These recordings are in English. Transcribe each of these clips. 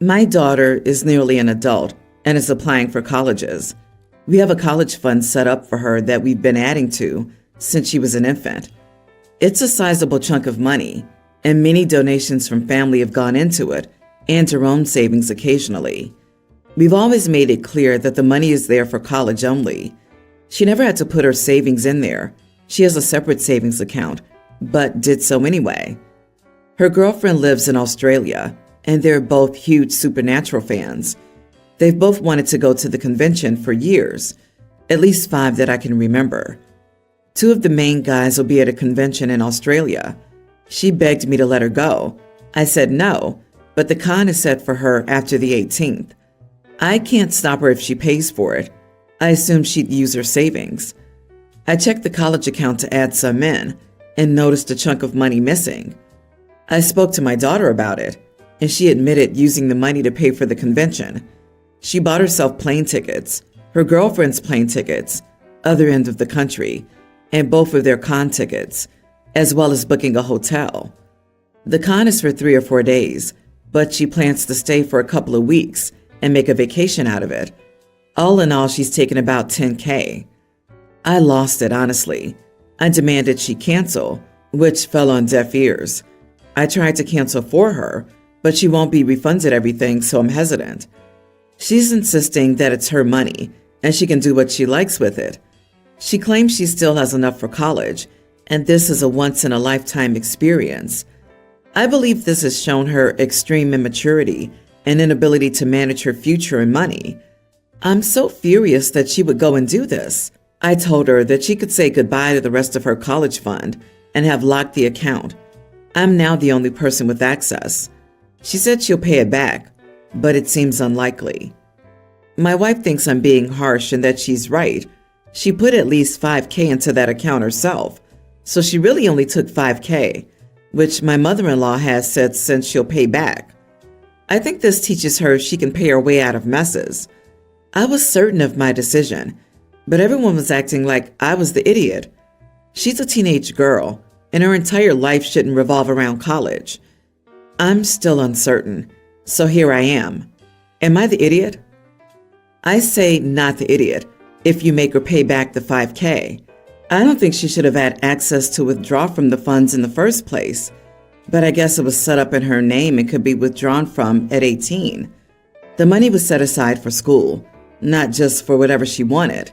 My daughter is nearly an adult and is applying for colleges. We have a college fund set up for her that we've been adding to since she was an infant. It's a sizable chunk of money, and many donations from family have gone into it and her own savings occasionally. We've always made it clear that the money is there for college only. She never had to put her savings in there. She has a separate savings account, but did so anyway. Her girlfriend lives in Australia, and they're both huge Supernatural fans. They've both wanted to go to the convention for years, at least 5 that I can remember. 2 of the main guys will be at a convention in Australia. She begged me to let her go. I said no, but the con is set for her after the 18th. I can't stop her if she pays for it. I assumed she'd use her savings. I checked the college account to add some in and noticed a chunk of money missing. I spoke to my daughter about it, and she admitted using the money to pay for the convention. She bought herself plane tickets, her girlfriend's plane tickets, other end of the country, and both of their con tickets, as well as booking a hotel. The con is for 3 or 4 days, but she plans to stay for a couple of weeks and make a vacation out of it. All in all, she's taken about $10K. I lost it, honestly. I demanded she cancel, which fell on deaf ears. I tried to cancel for her, but she won't be refunded everything, so I'm hesitant. She's insisting that it's her money and she can do what she likes with it. She claims she still has enough for college, and this is a once-in-a-lifetime experience. I believe this has shown her extreme immaturity and inability to manage her future and money. I'm so furious that she would go and do this. I told her that she could say goodbye to the rest of her college fund and have locked the account. I'm now the only person with access. She said she'll pay it back, but it seems unlikely. My wife thinks I'm being harsh and that she's right. She put at least $5K into that account herself, so she really only took $5K, which my mother-in-law has said since she'll pay back. I think this teaches her she can pay her way out of messes. I was certain of my decision, but everyone was acting like I was the idiot. She's a teenage girl, and her entire life shouldn't revolve around college. I'm still uncertain, so here I am. Am I the idiot? I say not the idiot if you make her pay back the $5K. I don't think she should have had access to withdraw from the funds in the first place, but I guess it was set up in her name and could be withdrawn from at 18. The money was set aside for school, not just for whatever she wanted.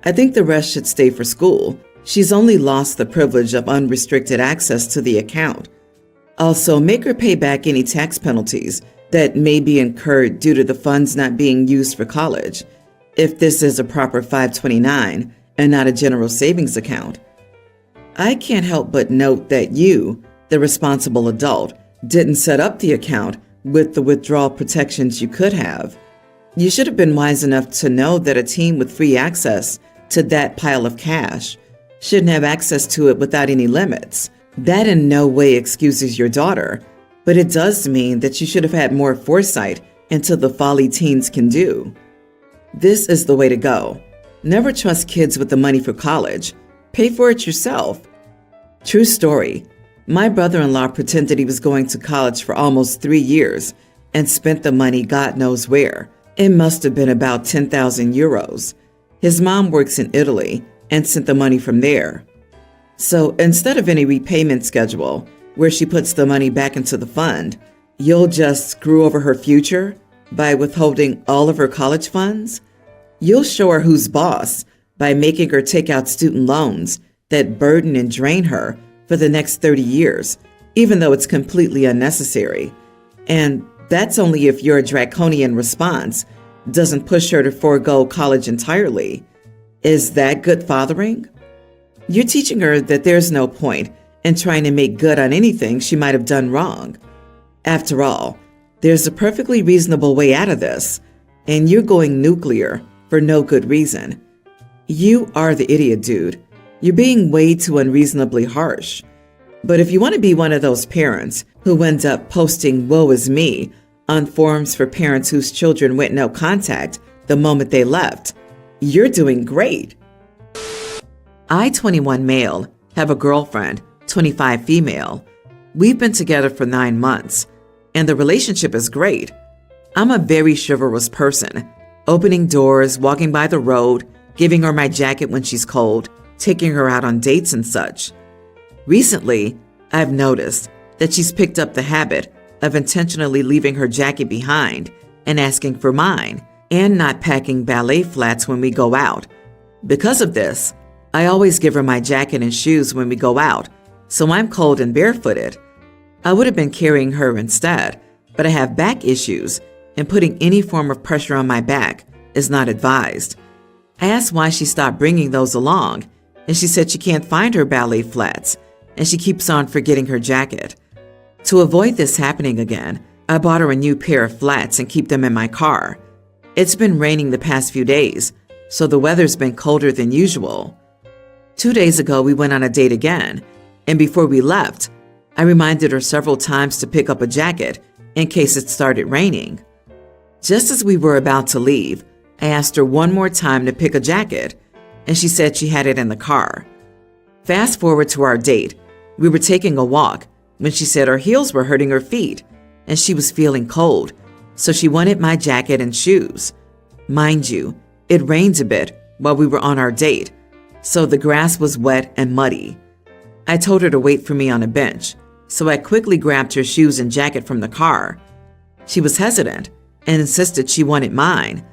I think the rest should stay for school. She's only lost the privilege of unrestricted access to the account. Also, make her pay back any tax penalties that may be incurred due to the funds not being used for college, if this is a proper 529 and not a general savings account. I can't help but note that you, the responsible adult, didn't set up the account with the withdrawal protections you could have. You should have been wise enough to know that a team with free access to that pile of cash shouldn't have access to it without any limits. That in no way excuses your daughter, but it does mean that you should have had more foresight into the folly teens can do. This is the way to go. Never trust kids with the money for college. Pay for it yourself. True story. My brother-in-law pretended he was going to college for almost 3 years and spent the money God knows where. It must have been about 10,000 euros. His mom works in Italy and sent the money from there. So instead of any repayment schedule where she puts the money back into the fund, you'll just screw over her future by withholding all of her college funds? You'll show her who's boss by making her take out student loans that burden and drain her for the next 30 years, even though it's completely unnecessary. And that's only if your draconian response doesn't push her to forego college entirely. Is that good fathering? You're teaching her that there's no point in trying to make good on anything she might have done wrong. After all, there's a perfectly reasonable way out of this, and you're going nuclear for no good reason. You are the idiot, dude. You're being way too unreasonably harsh. But if you want to be one of those parents who end up posting "woe is me" on forums for parents whose children went no contact the moment they left, you're doing great. I, 21 male, have a girlfriend, 25 female. We've been together for 9 months, and the relationship is great. I'm a very chivalrous person, opening doors, walking by the road, giving her my jacket when she's cold, taking her out on dates and such. Recently, I've noticed that she's picked up the habit of intentionally leaving her jacket behind and asking for mine, and not packing ballet flats when we go out. Because of this, I always give her my jacket and shoes when we go out, so I'm cold and barefooted. I would have been carrying her instead, but I have back issues, and putting any form of pressure on my back is not advised. I asked why she stopped bringing those along, and she said she can't find her ballet flats, and she keeps on forgetting her jacket. To avoid this happening again, I bought her a new pair of flats and keep them in my car. It's been raining the past few days, so the weather's been colder than usual. 2 days ago, we went on a date again, and before we left, I reminded her several times to pick up a jacket in case it started raining. Just as we were about to leave, I asked her one more time to pick a jacket, and she said she had it in the car. Fast forward to our date, we were taking a walk when she said her heels were hurting her feet, and she was feeling cold, so she wanted my jacket and shoes. Mind you, it rained a bit while we were on our date, so the grass was wet and muddy. I told her to wait for me on a bench, so I quickly grabbed her shoes and jacket from the car. She was hesitant and insisted she wanted mine,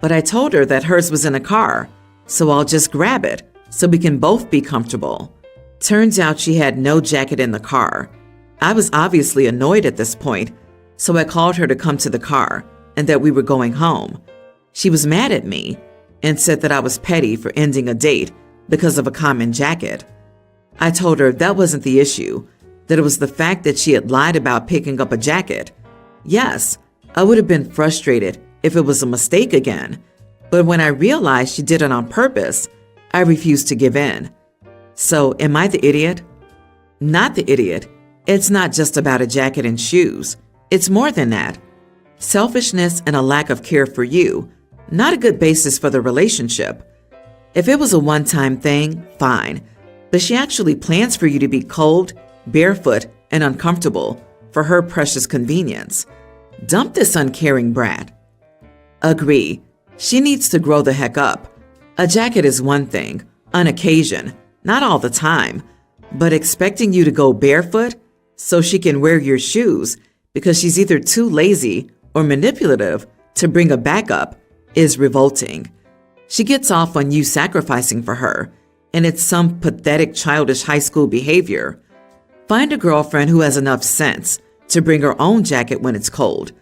but I told her that hers was in a car, so I'll just grab it so we can both be comfortable. Turns out she had no jacket in the car. I was obviously annoyed at this point, so I called her to come to the car and that we were going home. She was mad at me and said that I was petty for ending a date because of a common jacket. I told her that wasn't the issue, that it was the fact that she had lied about picking up a jacket. Yes, I would have been frustrated if it was a mistake again, but when I realized she did it on purpose, I refused to give in. So, am I the idiot? Not the idiot. It's not just about a jacket and shoes. It's more than that. Selfishness and a lack of care for you, not a good basis for the relationship. If it was a one-time thing, fine, but she actually plans for you to be cold, barefoot, and uncomfortable for her precious convenience. Dump this uncaring brat. Agree. She needs to grow the heck up. A jacket is one thing, on occasion, not all the time, but expecting you to go barefoot so she can wear your shoes because she's either too lazy or manipulative to bring a backup is revolting. She gets off on you sacrificing for her, and it's some pathetic childish high school behavior. Find a girlfriend who has enough sense to bring her own jacket when it's cold,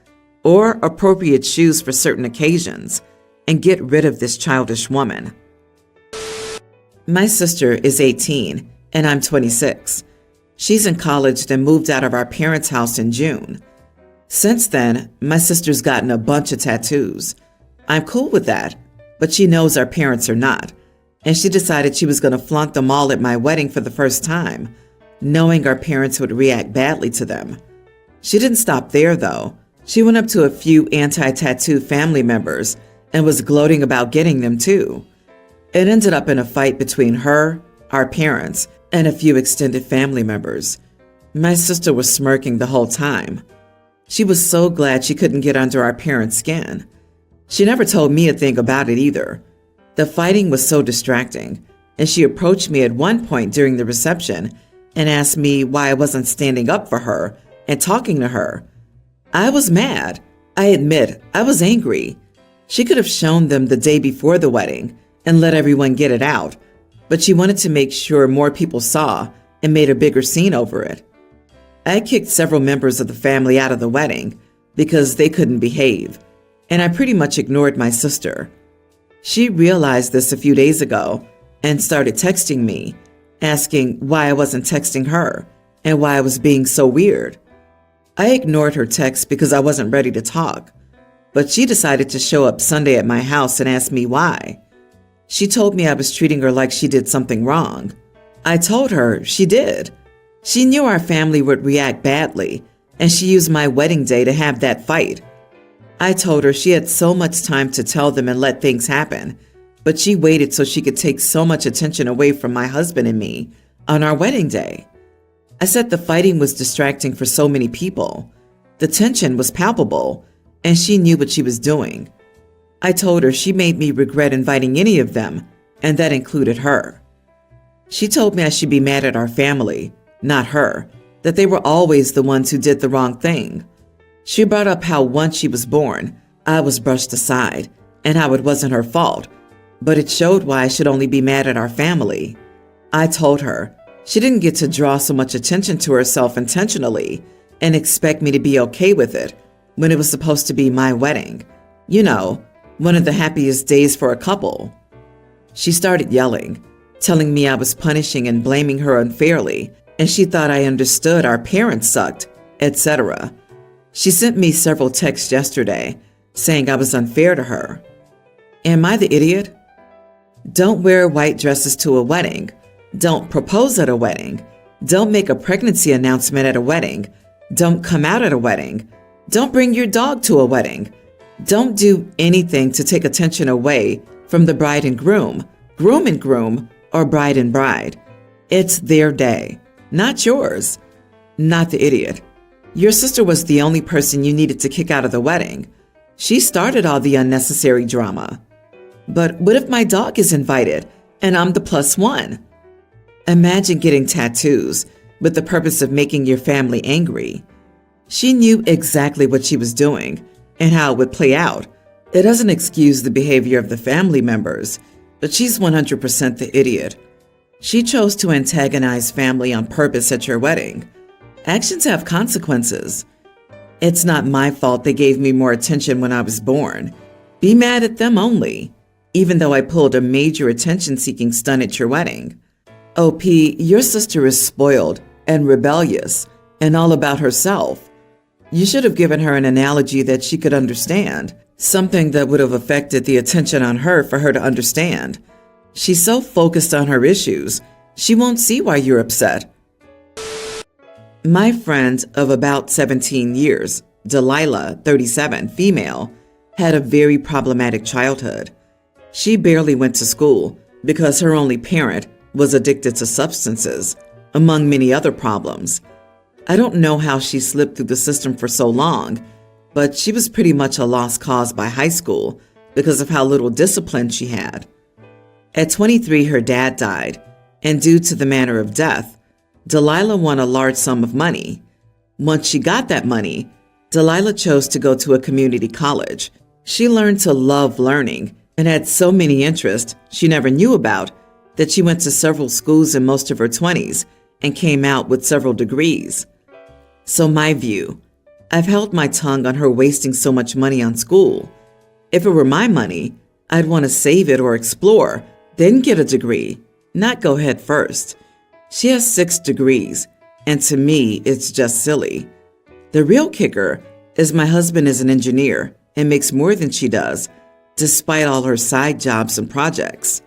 or appropriate shoes for certain occasions, and get rid of this childish woman. My sister is 18, and I'm 26. She's in college and moved out of our parents' house in June. Since then, my sister's gotten a bunch of tattoos. I'm cool with that, but she knows our parents are not, and she decided she was going to flaunt them all at my wedding for the first time, knowing our parents would react badly to them. She didn't stop there, though. She went up to a few anti-tattoo family members and was gloating about getting them too. It ended up in a fight between her, our parents, and a few extended family members. My sister was smirking the whole time. She was so glad she couldn't get under our parents' skin. She never told me a thing about it either. The fighting was so distracting, and she approached me at one point during the reception and asked me why I wasn't standing up for her and talking to her. I was mad. I admit, I was angry. She could have shown them the day before the wedding and let everyone get it out, but she wanted to make sure more people saw and made a bigger scene over it. I kicked several members of the family out of the wedding because they couldn't behave, and I pretty much ignored my sister. She realized this a few days ago and started texting me, asking why I wasn't texting her and why I was being so weird. I ignored her text because I wasn't ready to talk, but she decided to show up Sunday at my house and ask me why. She told me I was treating her like she did something wrong. I told her she did. She knew our family would react badly, and she used my wedding day to have that fight. I told her she had so much time to tell them and let things happen, but she waited so she could take so much attention away from my husband and me on our wedding day. I said the fighting was distracting for so many people. The tension was palpable, and she knew what she was doing. I told her she made me regret inviting any of them, and that included her. She told me I should be mad at our family, not her, that they were always the ones who did the wrong thing. She brought up how once she was born, I was brushed aside, and how it wasn't her fault, but it showed why I should only be mad at our family. I told her she didn't get to draw so much attention to herself intentionally and expect me to be okay with it when it was supposed to be my wedding. You know, one of the happiest days for a couple. She started yelling, telling me I was punishing and blaming her unfairly, and she thought I understood our parents sucked, etc. She sent me several texts yesterday saying I was unfair to her. Am I the idiot? Don't wear white dresses to a wedding. Don't propose at a wedding. Don't make a pregnancy announcement at a wedding. Don't come out at a wedding. Don't bring your dog to a wedding. Don't do anything to take attention away from the bride and groom, or bride and bride. It's their day, not yours. Not the idiot. Your sister was the only person you needed to kick out of the wedding. She started all the unnecessary drama. But what if my dog is invited and I'm the plus one? Imagine getting tattoos with the purpose of making your family angry. She knew exactly what she was doing and how it would play out. It doesn't excuse the behavior of the family members, but she's 100% the idiot. She chose to antagonize family on purpose at your wedding. Actions have consequences. It's not my fault they gave me more attention when I was born. Be mad at them only, even though I pulled a major attention-seeking stunt at your wedding. OP, your sister is spoiled and rebellious and all about herself. You should have given her an analogy that she could understand, something that would have affected the attention on her for her to understand. She's so focused on her issues, she won't see why you're upset. My friend of about 17 years, Delilah, 37, female, had a very problematic childhood. She barely went to school because her only parent was addicted to substances, among many other problems. I don't know how she slipped through the system for so long, but she was pretty much a lost cause by high school because of how little discipline she had. At 23, her dad died, and due to the manner of death, Delilah won a large sum of money. Once she got that money, Delilah chose to go to a community college. She learned to love learning and had so many interests she never knew about that she went to several schools in most of her 20s and came out with several degrees. So my view, I've held my tongue on her wasting so much money on school. If it were my money, I'd want to save it or explore, then get a degree, not go head first. She has 6 degrees, and to me, it's just silly. The real kicker is my husband is an engineer and makes more than she does, despite all her side jobs and projects.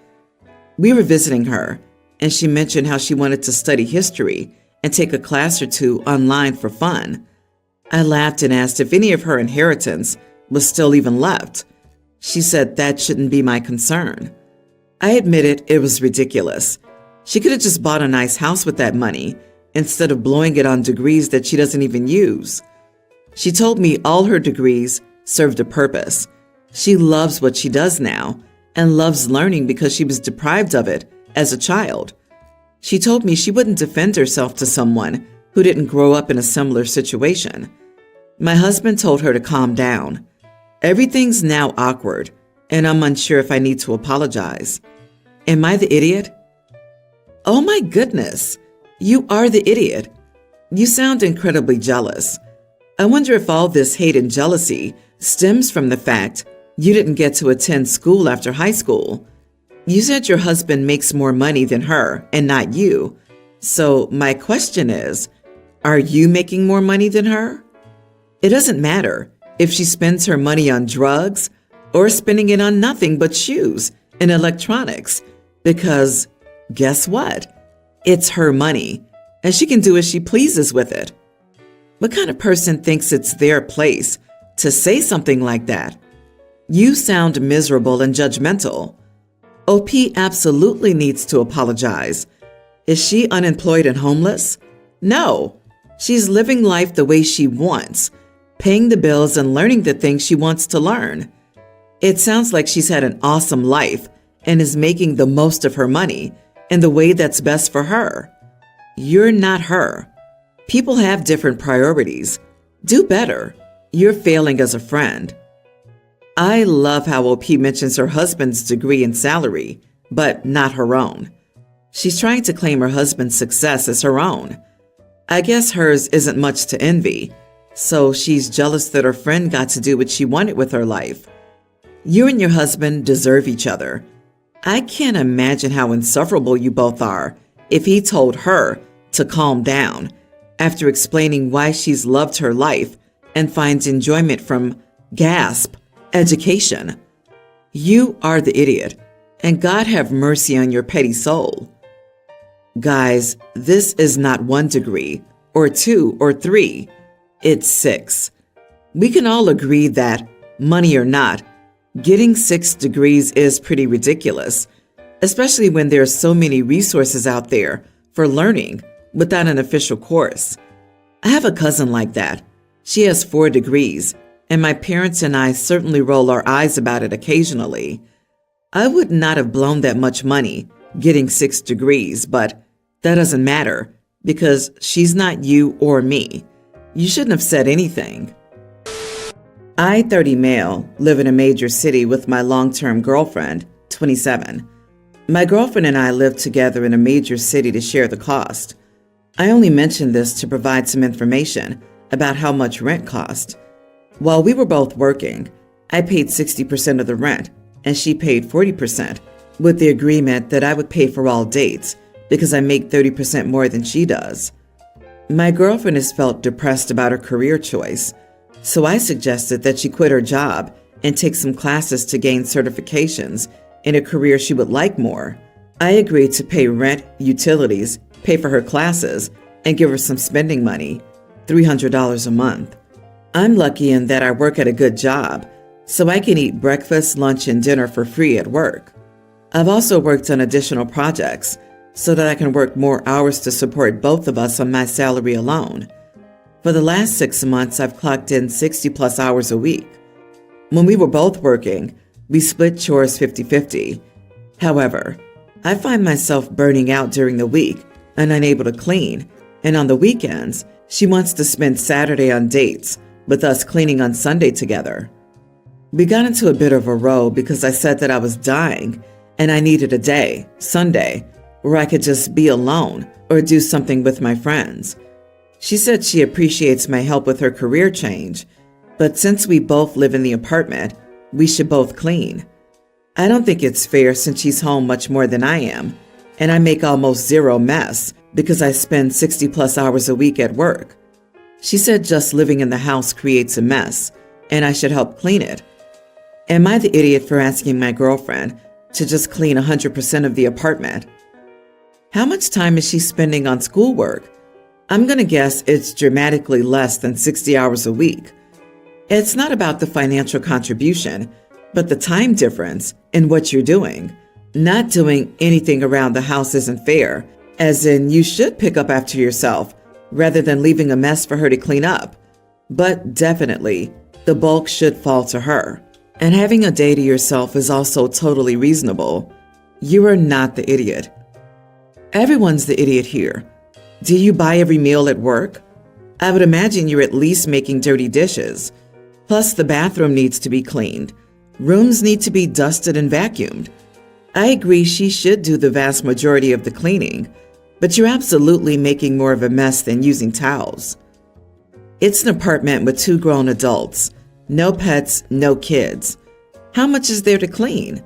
We were visiting her, and she mentioned how she wanted to study history and take a class or two online for fun. I laughed and asked if any of her inheritance was still even left. She said that shouldn't be my concern. I admitted it was ridiculous. She could have just bought a nice house with that money instead of blowing it on degrees that she doesn't even use. She told me all her degrees served a purpose. She loves what she does now and loves learning because she was deprived of it as a child. She told me she wouldn't defend herself to someone who didn't grow up in a similar situation. My husband told her to calm down. Everything's now awkward, and I'm unsure if I need to apologize. Am I the idiot? Oh my goodness, you are the idiot. You sound incredibly jealous. I wonder if all this hate and jealousy stems from the fact you didn't get to attend school after high school. You said your husband makes more money than her and not you. So my question is, are you making more money than her? It doesn't matter if she spends her money on drugs or spending it on nothing but shoes and electronics, because guess what? It's her money, and she can do as she pleases with it. What kind of person thinks it's their place to say something like that? You sound miserable and judgmental. OP absolutely needs to apologize. Is she unemployed and homeless? No, she's living life the way she wants. paying the bills and learning the things she wants to learn. It sounds like she's had an awesome life and is making the most of her money in the way that's best for her. You're not her. People have different priorities. Do better. You're failing as a friend. I love how OP mentions her husband's degree and salary, but not her own. She's trying to claim her husband's success as her own. I guess hers isn't much to envy, so she's jealous that her friend got to do what she wanted with her life. You and your husband deserve each other. I can't imagine how insufferable you both are if he told her to calm down after explaining why she's loved her life and finds enjoyment from, gasp, education. You are the idiot, and God have mercy on your petty soul. Guys, this is not 1 degree, or 2, or 3. It's 6. We can all agree that, money or not, getting 6 degrees is pretty ridiculous, especially when there are so many resources out there for learning without an official course. I have a cousin like that. She has 4 degrees, and my parents and I certainly roll our eyes about it occasionally. I would not have blown that much money getting 6 degrees, but that doesn't matter because she's not you or me. You shouldn't have said anything. I, 30 male, live in a major city with my long-term girlfriend, 27. My girlfriend and I live together in a major city to share the cost. I only mention this to provide some information about how much rent cost. While we were both working, I paid 60% of the rent and she paid 40%, with the agreement that I would pay for all dates because I make 30% more than she does. My girlfriend has felt depressed about her career choice, so I suggested that she quit her job and take some classes to gain certifications in a career she would like more. I agreed to pay rent, utilities, pay for her classes, and give her some spending money, $300 a month. I'm lucky in that I work at a good job, so I can eat breakfast, lunch, and dinner for free at work. I've also worked on additional projects so that I can work more hours to support both of us on my salary alone. For the last 6 months, I've clocked in 60 plus hours a week. When we were both working, we split chores 50-50. However, I find myself burning out during the week and unable to clean, and on the weekends, she wants to spend Saturday on dates, with us cleaning on Sunday together. We got into a bit of a row because I said that I was dying and I needed a day, Sunday, where I could just be alone or do something with my friends. She said she appreciates my help with her career change, but since we both live in the apartment, we should both clean. I don't think it's fair since she's home much more than I am, and I make almost zero mess because I spend 60 plus hours a week at work. She said just living in the house creates a mess, and I should help clean it. Am I the idiot for asking my girlfriend to just clean 100% of the apartment? How much time is she spending on schoolwork? I'm going to guess it's dramatically less than 60 hours a week. It's not about the financial contribution, but the time difference in what you're doing. Not doing anything around the house isn't fair, as in you should pick up after yourself rather than leaving a mess for her to clean up. But definitely, the bulk should fall to her. And having a day to yourself is also totally reasonable. You are not the idiot. Everyone's the idiot here. Do you buy every meal at work? I would imagine you're at least making dirty dishes. Plus, the bathroom needs to be cleaned. Rooms need to be dusted and vacuumed. I agree she should do the vast majority of the cleaning, but you're absolutely making more of a mess than using towels. It's an apartment with 2 grown adults. No pets, no kids. How much is there to clean?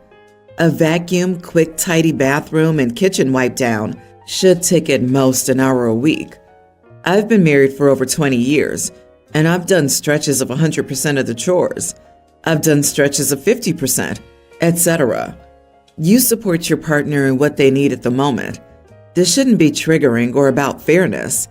A vacuum, quick, tidy bathroom, and kitchen wipe down should take at most an hour a week. I've been married for over 20 years, and I've done stretches of 100% of the chores. I've done stretches of 50%, etc. You support your partner in what they need at the moment. This shouldn't be triggering or about fairness.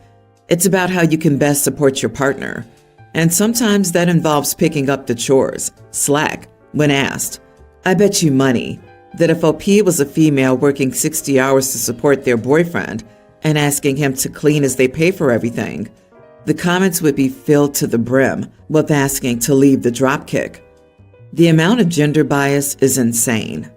It's about how you can best support your partner. And sometimes that involves picking up the chores, slack, when asked. I bet you money that if OP was a female working 60 hours to support their boyfriend and asking him to clean as they pay for everything, The comments would be filled to the brim with asking to leave the dropkick. The amount of gender bias is insane.